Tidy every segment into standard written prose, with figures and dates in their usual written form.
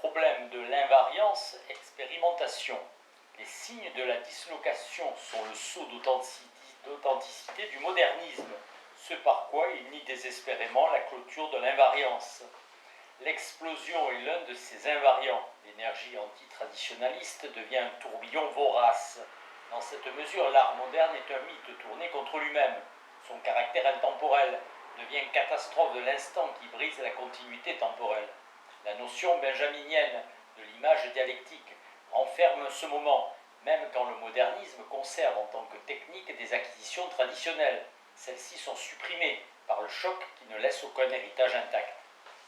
problème de l'invariance, expérimentation. Les signes de la dislocation sont le saut d'authenticité du modernisme, ce par quoi il nie désespérément la clôture de l'invariance. L'explosion est l'un de ces invariants. L'énergie antitraditionnaliste devient un tourbillon vorace. Dans cette mesure, l'art moderne est un mythe tourné contre lui-même. Son caractère intemporel devient une catastrophe de l'instant qui brise la continuité temporelle. La notion benjaminienne de l'image dialectique renferme ce moment, même quand le modernisme conserve en tant que technique des acquisitions traditionnelles. Celles-ci sont supprimées par le choc qui ne laisse aucun héritage intact.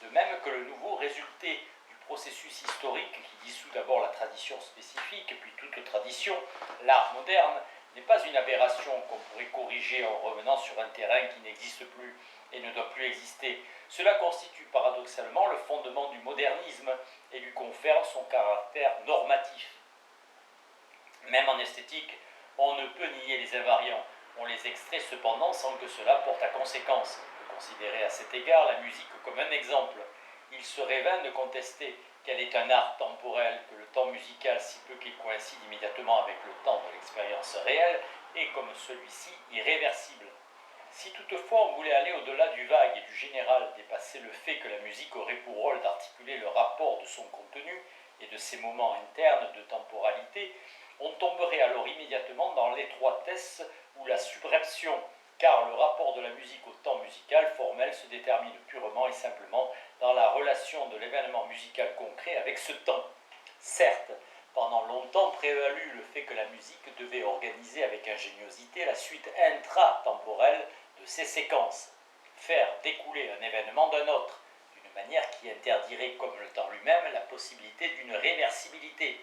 De même que le nouveau résulté du processus historique qui dissout d'abord la tradition spécifique, puis toute tradition, l'art moderne n'est pas une aberration qu'on pourrait corriger en revenant sur un terrain qui n'existe plus et ne doit plus exister. Cela constitue paradoxalement le fondement du modernisme et lui confère son caractère normatif. Même en esthétique, on ne peut nier les invariants. On les extrait cependant sans que cela porte à conséquence. On peut considérer à cet égard la musique comme un exemple. Il serait vain de contester qu'elle est un art temporel, que le temps musical, si peu qu'il coïncide immédiatement avec le temps de l'expérience réelle, est comme celui-ci irréversible. Si toutefois on voulait aller au-delà du vague et du général, dépasser le fait que la musique aurait pour rôle d'articuler le rapport de son contenu et de ses moments internes de temporalité, on tomberait alors immédiatement dans l'étroitesse ou la subreption, car le rapport de la musique au temps musical formel se détermine purement et simplement dans la relation de l'événement musical concret avec ce temps. Certes, pendant longtemps prévalut le fait que la musique devait organiser avec ingéniosité la suite intratemporelle de ces séquences, faire découler un événement d'un autre, d'une manière qui interdirait, comme le temps lui-même, la possibilité d'une réversibilité.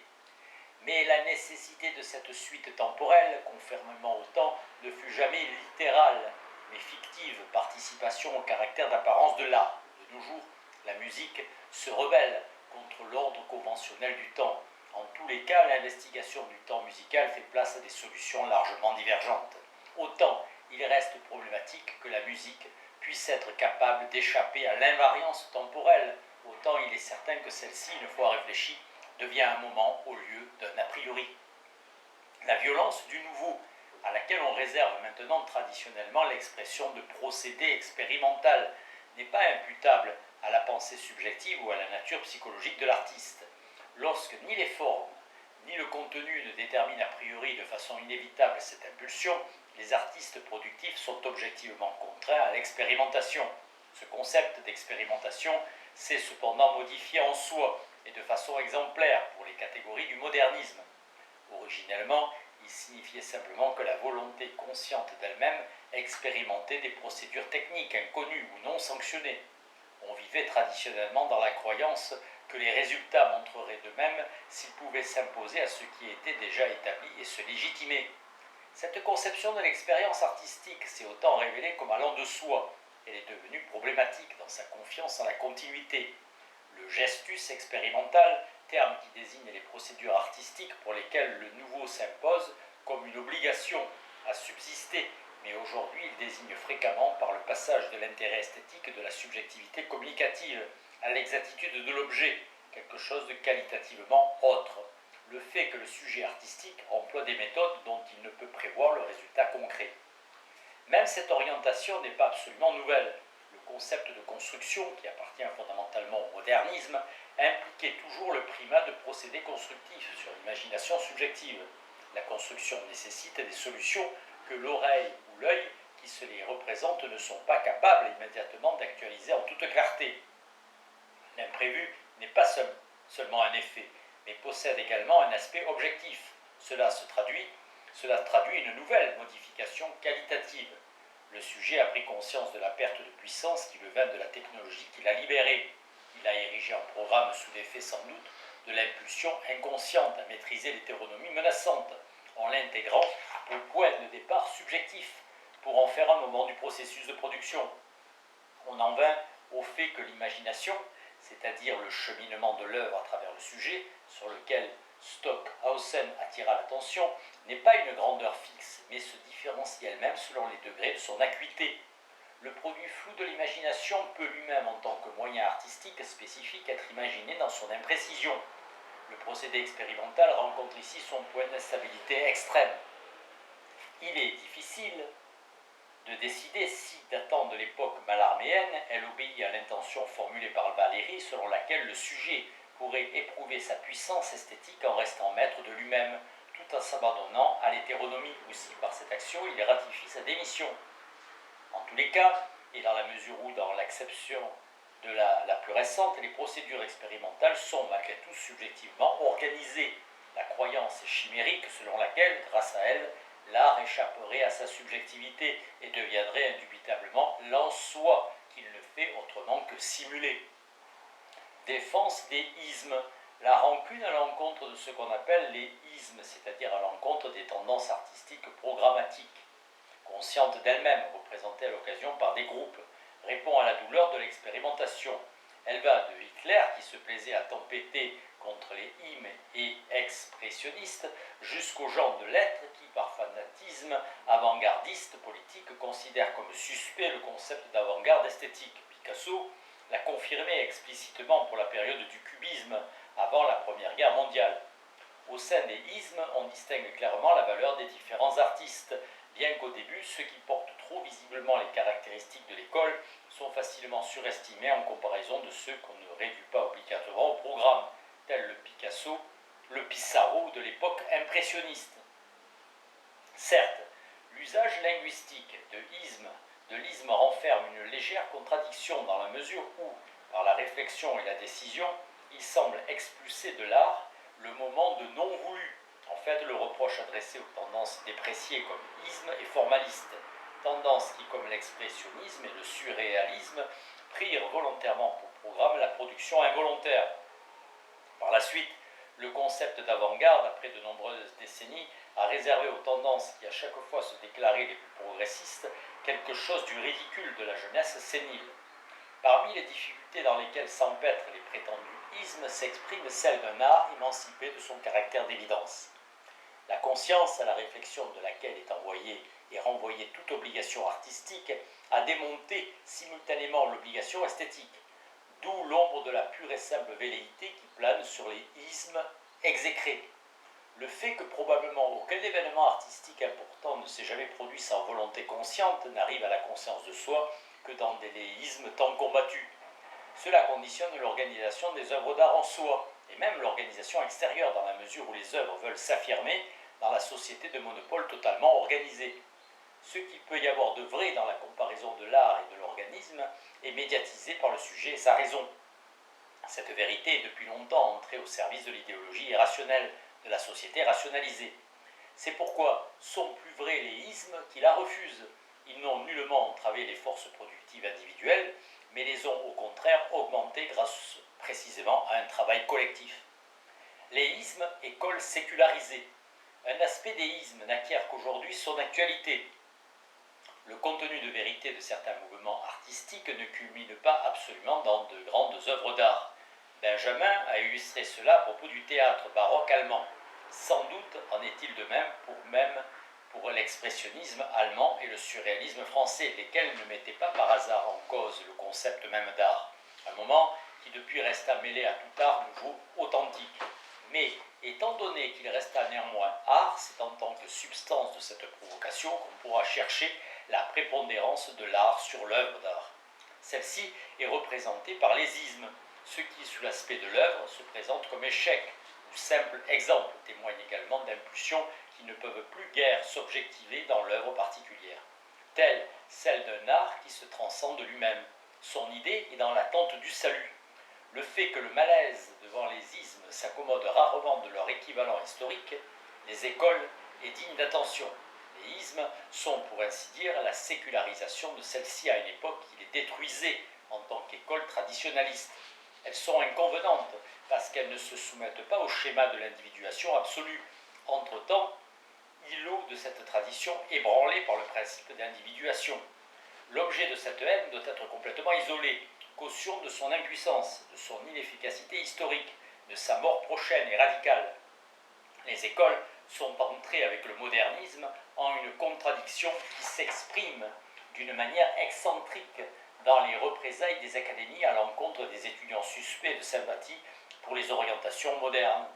Mais la nécessité de cette suite temporelle, conformément au temps, ne fut jamais littérale, mais fictive participation au caractère d'apparence de l'art. De nos jours, la musique se rebelle contre l'ordre conventionnel du temps. En tous les cas, l'investigation du temps musical fait place à des solutions largement divergentes. Autant il reste problématique que la musique puisse être capable d'échapper à l'invariance temporelle, autant il est certain que celle-ci, une fois réfléchie, devient un moment au lieu d'un a priori. La violence du nouveau, à laquelle on réserve maintenant traditionnellement l'expression de procédé expérimental, n'est pas imputable à la pensée subjective ou à la nature psychologique de l'artiste. Lorsque ni les formes ni le contenu ne déterminent a priori de façon inévitable cette impulsion, les artistes productifs sont objectivement contraints à l'expérimentation. Ce concept d'expérimentation s'est cependant modifié en soi et de façon exemplaire pour les catégories du modernisme. Originellement, il signifiait simplement que la volonté consciente d'elle-même expérimentait des procédures techniques inconnues ou non sanctionnées. On vivait traditionnellement dans la croyance que les résultats montreraient d'eux-mêmes s'ils pouvaient s'imposer à ce qui était déjà établi et se légitimer. Cette conception de l'expérience artistique s'est autant révélée comme allant de soi. Elle est devenue problématique dans sa confiance en la continuité. Le gestus expérimental, terme qui désigne les procédures artistiques pour lesquelles le nouveau s'impose comme une obligation à subsister, mais aujourd'hui il désigne fréquemment par le passage de l'intérêt esthétique de la subjectivité communicative à l'exactitude de l'objet, quelque chose de qualitativement autre. Le fait que le sujet artistique emploie des méthodes dont il ne peut prévoir le résultat concret. Même cette orientation n'est pas absolument nouvelle. Le concept de construction, qui appartient fondamentalement au modernisme, impliquait toujours le primat de procédés constructifs sur l'imagination subjective. La construction nécessite des solutions que l'oreille ou l'œil qui se les représente ne sont pas capables immédiatement d'actualiser en toute clarté. L'imprévu n'est pas seulement un effet, mais possède également un aspect objectif. Cela traduit une nouvelle modification qualitative. Le sujet a pris conscience de la perte de puissance qui lui vint de la technologie qui l'a libéré. Il a érigé un programme sous l'effet sans doute de l'impulsion inconsciente à maîtriser l'hétéronomie menaçante, en l'intégrant au point de départ subjectif, pour en faire un moment du processus de production. On en vint au fait que l'imagination, c'est-à-dire le cheminement de l'œuvre à travers le sujet, sur lequel Stockhausen attira l'attention, n'est pas une grandeur fixe, mais se différencie elle-même selon les degrés de son acuité. le produit flou de l'imagination peut lui-même, en tant que moyen artistique spécifique, être imaginé dans son imprécision. Le procédé expérimental rencontre ici son point d'instabilité extrême. Il est difficile de décider si, datant de l'époque malarméenne, elle obéit à l'intention formulée par Valéry selon laquelle le sujet pourrait éprouver sa puissance esthétique en restant maître de lui-même, tout en s'abandonnant à l'hétéronomie, ou si par cette action il ratifie sa démission. En tous les cas, et dans la mesure où dans l'acception de la plus récente, les procédures expérimentales sont malgré tout subjectivement organisées. La croyance est chimérique selon laquelle, grâce à elle, l'art échapperait à sa subjectivité et deviendrait indubitablement l'en soi, qu'il ne fait autrement que simuler. Défense des ismes. La rancune à l'encontre de ce qu'on appelle les ismes, c'est-à-dire à l'encontre des tendances artistiques programmatiques, conscientes d'elles-mêmes, représentées à l'occasion par des groupes, répond à la douleur de l'expérimentation. Elle va de Hitler, qui se plaisait à tempêter contre les hymnes et expressionnistes, jusqu'aux gens de lettres qui, par fanatisme avant-gardiste politique, considèrent comme suspect le concept d'avant-garde esthétique. Picasso l'a confirmé explicitement pour la période du cubisme, avant la Première Guerre mondiale. Au sein des ismes, on distingue clairement la valeur des différents artistes, bien qu'au début, ceux qui portent trop visiblement les caractéristiques de l'école sont facilement surestimés en comparaison de ceux qu'on ne réduit pas obligatoirement au programme, tel le Pissarro de l'époque impressionniste. Certes, l'usage linguistique de l'isme renferme une légère contradiction dans la mesure où, par la réflexion et la décision, il semble expulser de l'art le moment de non voulu. En fait, le reproche adressé aux tendances dépréciées comme isme et formaliste, tendances qui, comme l'expressionnisme et le surréalisme, prirent volontairement pour programme la production involontaire. Par la suite, le concept d'avant-garde, après de nombreuses décennies, a réservé aux tendances qui à chaque fois se déclaraient les plus progressistes quelque chose du ridicule de la jeunesse sénile. Parmi les difficultés dans lesquelles s'empêtrent les prétendus ismes s'exprime celle d'un art émancipé de son caractère d'évidence. La conscience, à la réflexion de laquelle est envoyée et renvoyée toute obligation artistique, a démonté simultanément l'obligation esthétique, d'où l'ombre de la pure et simple velléité qui plane sur les ismes exécrés. Le fait que probablement aucun événement artistique important ne s'est jamais produit sans volonté consciente n'arrive à la conscience de soi que dans des léismes tant combattus. Cela conditionne l'organisation des œuvres d'art en soi, et même l'organisation extérieure dans la mesure où les œuvres veulent s'affirmer dans la société de monopole totalement organisée. Ce qu'il peut y avoir de vrai dans la comparaison de l'art et de l'organisme est médiatisé par le sujet et sa raison. Cette vérité est depuis longtemps entrée au service de l'idéologie irrationnelle de la société rationalisée. C'est pourquoi sont plus vrais les ismes qui la refusent. Ils n'ont nullement entravé les forces productives individuelles, mais les ont au contraire augmentées grâce précisément à un travail collectif. Les ismes, école sécularisée. Un aspect des ismes n'acquiert qu'aujourd'hui son actualité. Le contenu de vérité de certains mouvements artistiques ne culmine pas absolument dans de grandes œuvres d'art. Benjamin a illustré cela à propos du théâtre baroque allemand. Sans doute en est-il de même pour l'expressionnisme allemand et le surréalisme français, lesquels ne mettaient pas par hasard en cause le concept même d'art, un moment qui depuis resta mêlé à tout art nouveau authentique. Mais étant donné qu'il resta néanmoins art, c'est en tant que substance de cette provocation qu'on pourra chercher la prépondérance de l'art sur l'œuvre d'art. Celle-ci est représentée par les ismes, ce qui, sous l'aspect de l'œuvre, se présente comme échec, ou simple exemple, témoigne également d'impulsions qui ne peuvent plus guère s'objectiver dans l'œuvre particulière, telle celle d'un art qui se transcende lui-même. Son idée est dans l'attente du salut. Le fait que le malaise devant les ismes s'accommode rarement de leur équivalent historique, les écoles, est digne d'attention. Les ismes sont, pour ainsi dire, la sécularisation de celle-ci à une époque qui les détruisait en tant qu'école traditionnaliste. Elles sont inconvenantes parce qu'elles ne se soumettent pas au schéma de l'individuation absolue. Entre-temps, îlot de cette tradition ébranlé par le principe d'individuation. L'objet de cette haine doit être complètement isolé, caution de son impuissance, de son inefficacité historique, de sa mort prochaine et radicale. Les écoles sont entrées avec le modernisme en une contradiction qui s'exprime d'une manière excentrique dans les représailles des académies à l'encontre des étudiants suspects de sympathie pour les orientations modernes.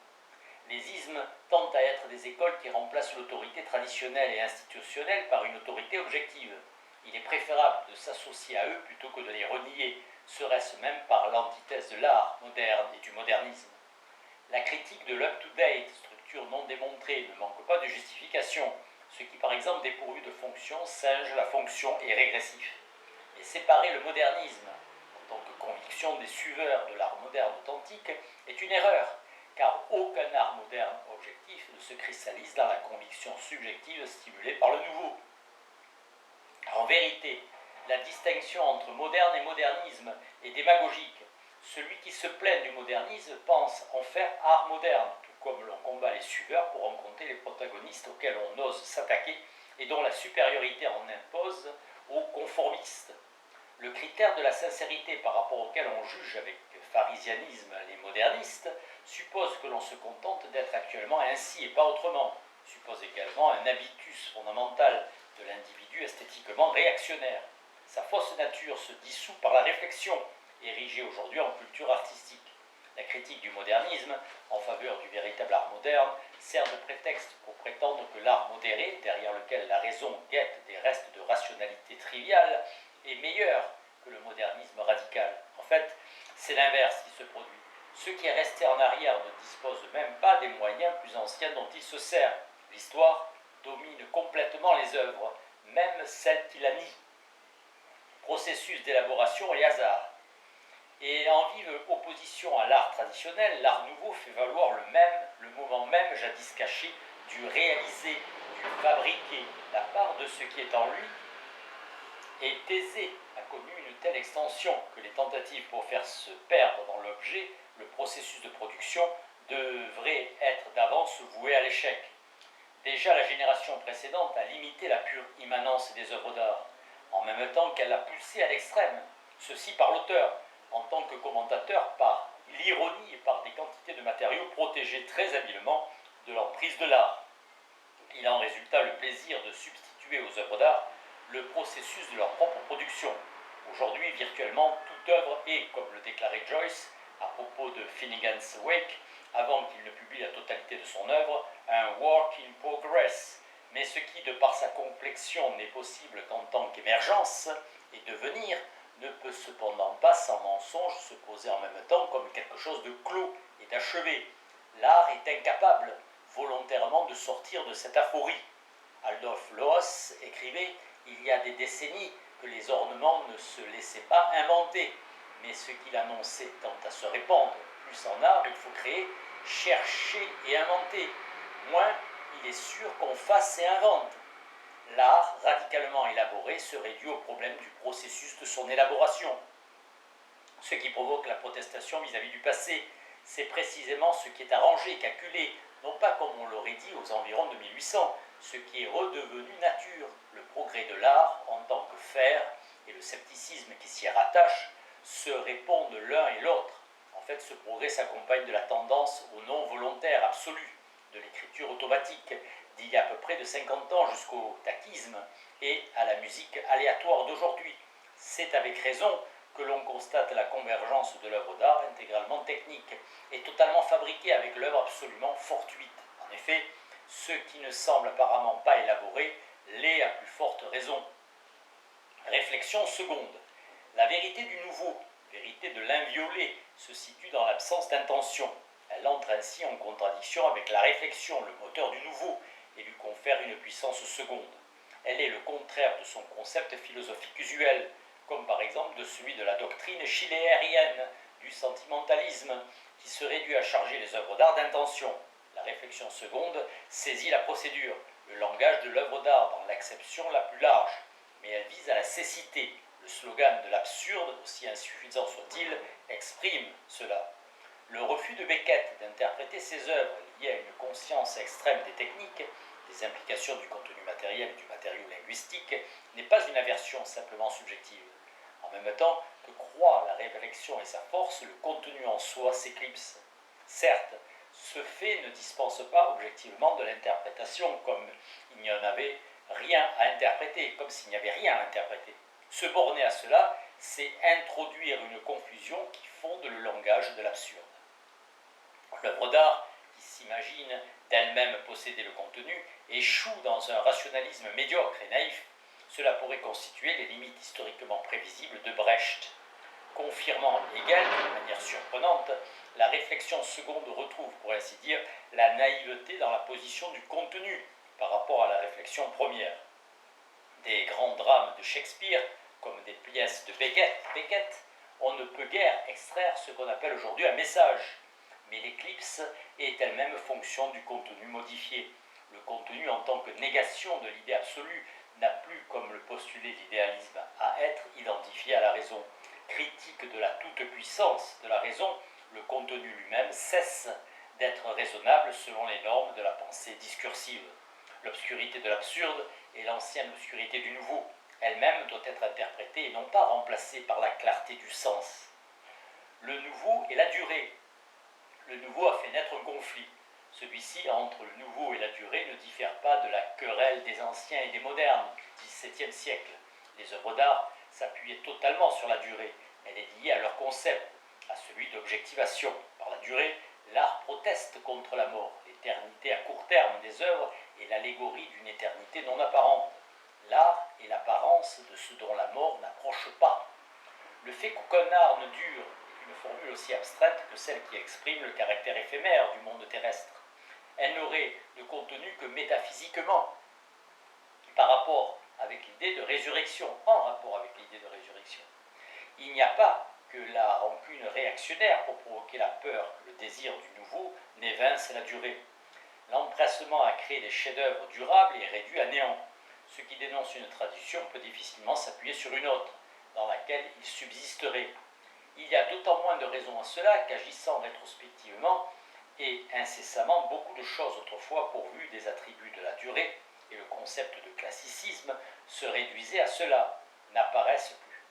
Les ismes tendent à être des écoles qui remplacent l'autorité traditionnelle et institutionnelle par une autorité objective. Il est préférable de s'associer à eux plutôt que de les renier, serait-ce même par l'antithèse de l'art moderne et du modernisme. La critique de l'up-to-date, structure non démontrée, ne manque pas de justification. Ce qui, par exemple, dépourvu de fonction, singe la fonction et régressif. Et séparer le modernisme, en tant que conviction des suiveurs de l'art moderne authentique, est une erreur, car aucun art moderne objectif ne se cristallise dans la conviction subjective stimulée par le nouveau. En vérité, la distinction entre moderne et modernisme est démagogique. Celui qui se plaint du modernisme pense en faire art moderne, tout comme l'on combat les suiveurs pour rencontrer les protagonistes auxquels on ose s'attaquer et dont la supériorité en impose aux conformistes. Le critère de la sincérité par rapport auquel on juge avec pharisianisme les modernistes suppose que l'on se contente d'être actuellement ainsi et pas autrement, suppose également un habitus fondamental de l'individu esthétiquement réactionnaire. Sa fausse nature se dissout par la réflexion, érigée aujourd'hui en culture artistique. La critique du modernisme, en faveur du véritable art moderne, sert de prétexte pour prétendre que l'art modéré, derrière lequel la raison guette des restes de rationalité triviale, est meilleur que le modernisme radical. En fait, c'est l'inverse qui se produit. Ce qui est resté en arrière ne dispose même pas des moyens plus anciens dont il se sert. L'histoire domine complètement les œuvres, même celles qui la nient. Processus d'élaboration et hasard. Et en vive opposition à l'art traditionnel, l'art nouveau fait valoir le moment même jadis caché du réaliser, du fabriquer. La part de ce qui est en lui est aisée, a connu une telle extension que les tentatives pour faire se perdre dans l'objet le processus de production devraient être d'avance vouées à l'échec. Déjà la génération précédente a limité la pure immanence des œuvres d'art, en même temps qu'elle l'a poussée à l'extrême, ceci par l'auteur, en tant que commentateur par l'ironie et par des quantités de matériaux protégés très habilement de l'emprise de l'art. Il en résulta le plaisir de substituer aux œuvres d'art le processus de leur propre production. Aujourd'hui, virtuellement, toute œuvre est, comme le déclarait Joyce à propos de Finnegan's Wake, avant qu'il ne publie la totalité de son œuvre, un work in progress, mais ce qui, de par sa complexion, n'est possible qu'en tant qu'émergence et devenir, ne peut cependant pas sans mensonge se poser en même temps comme quelque chose de clos et d'achevé. L'art est incapable volontairement de sortir de cette aphorie. Adolf Loos écrivait « Il y a des décennies que les ornements ne se laissaient pas inventer, mais ce qu'il annonçait tend à se répandre. Plus en art, il faut créer, chercher et inventer. Moins, il est sûr qu'on fasse et invente. L'art, radicalement élaboré, serait dû au problème du processus de son élaboration. Ce qui provoque la protestation vis-à-vis du passé, c'est précisément ce qui est arrangé, calculé, non pas comme on l'aurait dit aux environs de 1800, ce qui est redevenu nature. Le progrès de l'art en tant que faire et le scepticisme qui s'y rattache se répondent l'un et l'autre. En fait, ce progrès s'accompagne de la tendance au non volontaire absolu, de l'écriture automatique, d'il y a à peu près de 50 ans jusqu'au taquisme et à la musique aléatoire d'aujourd'hui. C'est avec raison que l'on constate la convergence de l'œuvre d'art intégralement technique et totalement fabriquée avec l'œuvre absolument fortuite. En effet, ce qui ne semble apparemment pas élaboré l'est à plus forte raison. Réflexion seconde. La vérité du nouveau, vérité de l'inviolé, se situe dans l'absence d'intention. Elle entre ainsi en contradiction avec la réflexion, le moteur du nouveau, et lui confère une puissance seconde. Elle est le contraire de son concept philosophique usuel, comme par exemple de celui de la doctrine schillérienne, du sentimentalisme, qui se réduit à charger les œuvres d'art d'intention. La réflexion seconde saisit la procédure, le langage de l'œuvre d'art dans l'acception la plus large, mais elle vise à la cécité. Le slogan de l'absurde, aussi insuffisant soit-il, exprime cela. Le refus de Beckett d'interpréter ses œuvres liées à une conscience extrême des techniques, des implications du contenu matériel et du matériau linguistique, n'est pas une aversion simplement subjective. En même temps que croit la réflexion et sa force, le contenu en soi s'éclipse. Certes, ce fait ne dispense pas objectivement de l'interprétation, comme il n'y en avait rien à interpréter, comme s'il n'y avait rien à interpréter. Se borner à cela, c'est introduire une confusion qui fonde le langage de l'absurde. L'œuvre d'art, qui s'imagine d'elle-même posséder le contenu, échoue dans un rationalisme médiocre et naïf. Cela pourrait constituer les limites historiquement prévisibles de Brecht. Confirmant Hegel, de manière surprenante, la réflexion seconde retrouve, pour ainsi dire, la naïveté dans la position du contenu par rapport à la réflexion première. Des grands drames de Shakespeare, comme des pièces de Beckett, on ne peut guère extraire ce qu'on appelle aujourd'hui un message. Mais l'éclipse est elle-même fonction du contenu modifié. Le contenu en tant que négation de l'idée absolue n'a plus, comme le postulait l'idéalisme, à être identifié à la raison. Critique de la toute-puissance de la raison, le contenu lui-même cesse d'être raisonnable selon les normes de la pensée discursive. L'obscurité de l'absurde est l'ancienne obscurité du nouveau. Elle-même doit être interprétée et non pas remplacée par la clarté du sens. Le nouveau est la durée. Le nouveau a fait naître un conflit. Celui-ci, entre le nouveau et la durée, ne diffère pas de la querelle des anciens et des modernes du XVIIe siècle. Les œuvres d'art s'appuyaient totalement sur la durée. Elle est liée à leur concept, à celui d'objectivation. Par la durée, l'art proteste contre la mort, l'éternité à court terme des œuvres et l'allégorie d'une éternité non apparente. L'art est l'apparence de ce dont la mort n'approche pas. Le fait qu'aucun art ne dure est une formule aussi abstraite que celle qui exprime le caractère éphémère du monde terrestre. Elle n'aurait de contenu que métaphysiquement, par rapport avec l'idée de résurrection, en rapport avec l'idée de résurrection. Il n'y a pas que la rancune réactionnaire pour provoquer la peur, le désir du nouveau, n'évince la durée. L'empressement à créer des chefs-d'œuvre durables est réduit à néant. Ce qui dénonce une tradition peut difficilement s'appuyer sur une autre, dans laquelle il subsisterait. Il y a d'autant moins de raison à cela qu'agissant rétrospectivement et incessamment, beaucoup de choses autrefois pourvues des attributs de la durée, et le concept de classicisme se réduisait à cela, n'apparaissent plus.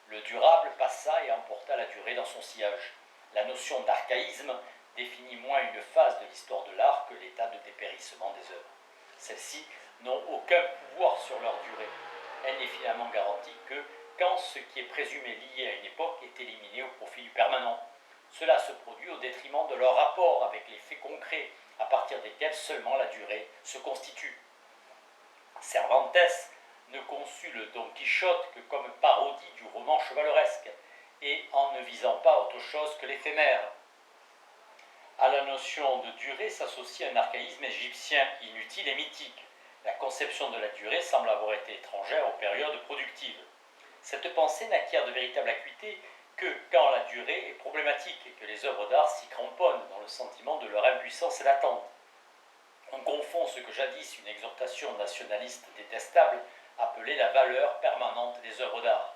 Le durable passa et emporta la durée dans son sillage. La notion d'archaïsme définit moins une phase de l'histoire de l'art que l'état de dépérissement des œuvres. Celles-ci n'ont aucun pouvoir sur leur durée. Elle n'est finalement garantie que quand ce qui est présumé lié à une époque est éliminé au profit du permanent. Cela se produit au détriment de leur rapport avec les faits concrets, à partir desquels seulement la durée se constitue. Cervantes ne conçut le Don Quichotte que comme parodie du roman chevaleresque, et en ne visant pas autre chose que l'éphémère. À la notion de durée s'associe un archaïsme égyptien inutile et mythique. La conception de la durée semble avoir été étrangère aux périodes productives. Cette pensée n'acquiert de véritable acuité que quand la durée est problématique et que les œuvres d'art s'y cramponnent dans le sentiment de leur impuissance latente. On confond ce que jadis une exhortation nationaliste détestable appelait la valeur permanente des œuvres d'art.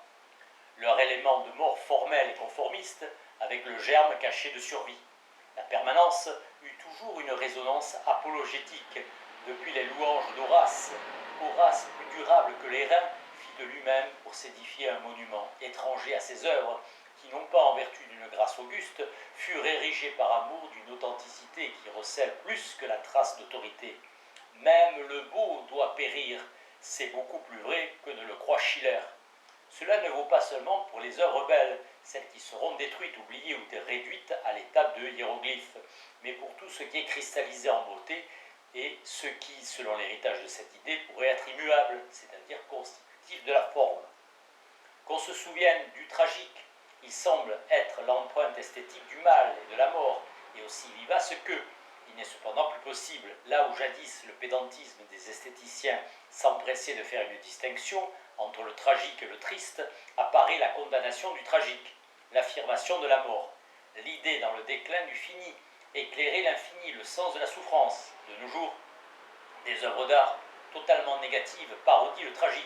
Leur élément de mort formel et conformiste avec le germe caché de survie. La permanence eut toujours une résonance apologétique depuis les louanges d'Horace. Horace, plus durable que les reins, fit de lui-même pour s'édifier un monument étranger à ses œuvres, qui, non pas en vertu d'une grâce auguste, furent érigés par amour d'une authenticité qui recèle plus que la trace d'autorité. Même le beau doit périr, c'est beaucoup plus vrai que ne le croit Schiller. Cela ne vaut pas seulement pour les œuvres belles, celles qui seront détruites, oubliées ou réduites à l'état de hiéroglyphes, mais pour tout ce qui est cristallisé en beauté et ce qui, selon l'héritage de cette idée, pourrait être immuable, c'est-à-dire constitutif de la forme. Qu'on se souvienne du tragique, il semble être l'empreinte esthétique du mal et de la mort, et aussi vivace qu'eux. Il n'est cependant plus possible, là où jadis le pédantisme des esthéticiens s'empressait de faire une distinction entre le tragique et le triste, apparaît la condamnation du tragique, l'affirmation de la mort, l'idée dans le déclin du fini, éclairer l'infini, le sens de la souffrance. De nos jours, des œuvres d'art totalement négatives parodient le tragique.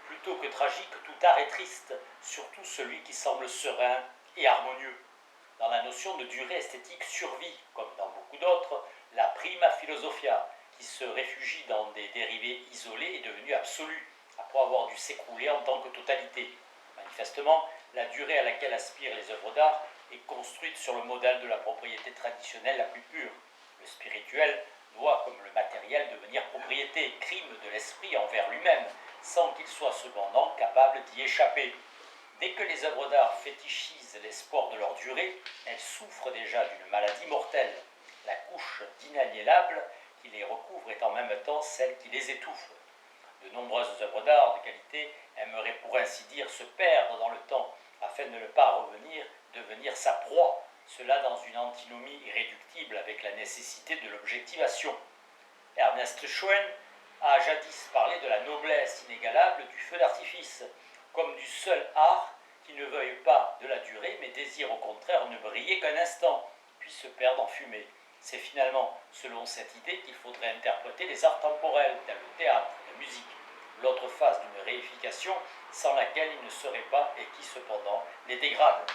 Plutôt que tragique, tout art est triste, surtout celui qui semble serein et harmonieux. Dans la notion de durée esthétique survit, comme dans beaucoup d'autres, la prima philosophia, qui se réfugie dans des dérivés isolés et devenue absolue, après avoir dû s'écrouler en tant que totalité. Manifestement, la durée à laquelle aspirent les œuvres d'art est construite sur le modèle de la propriété traditionnelle la plus pure. Le spirituel doit, comme le matériel, devenir propriété, crime de l'esprit envers lui-même, sans qu'il soit cependant capable d'y échapper. Dès que les œuvres d'art fétichisent les sports de leur durée, elles souffrent déjà d'une maladie mortelle. La couche d'inaliénable qui les recouvre est en même temps celle qui les étouffe. De nombreuses œuvres d'art de qualité aimeraient pour ainsi dire se perdre dans le temps, afin de ne pas devenir sa proie, cela dans une antinomie irréductible avec la nécessité de l'objectivation. Ernest Schoen a jadis parlé de la noblesse inégalable du feu d'artifice, comme du seul art qui ne veuille pas de la durée, mais désire au contraire ne briller qu'un instant, puis se perdre en fumée. C'est finalement selon cette idée qu'il faudrait interpréter les arts temporels, tels le théâtre, la musique, l'autre face d'une réification sans laquelle ils ne seraient pas et qui cependant les dégrade.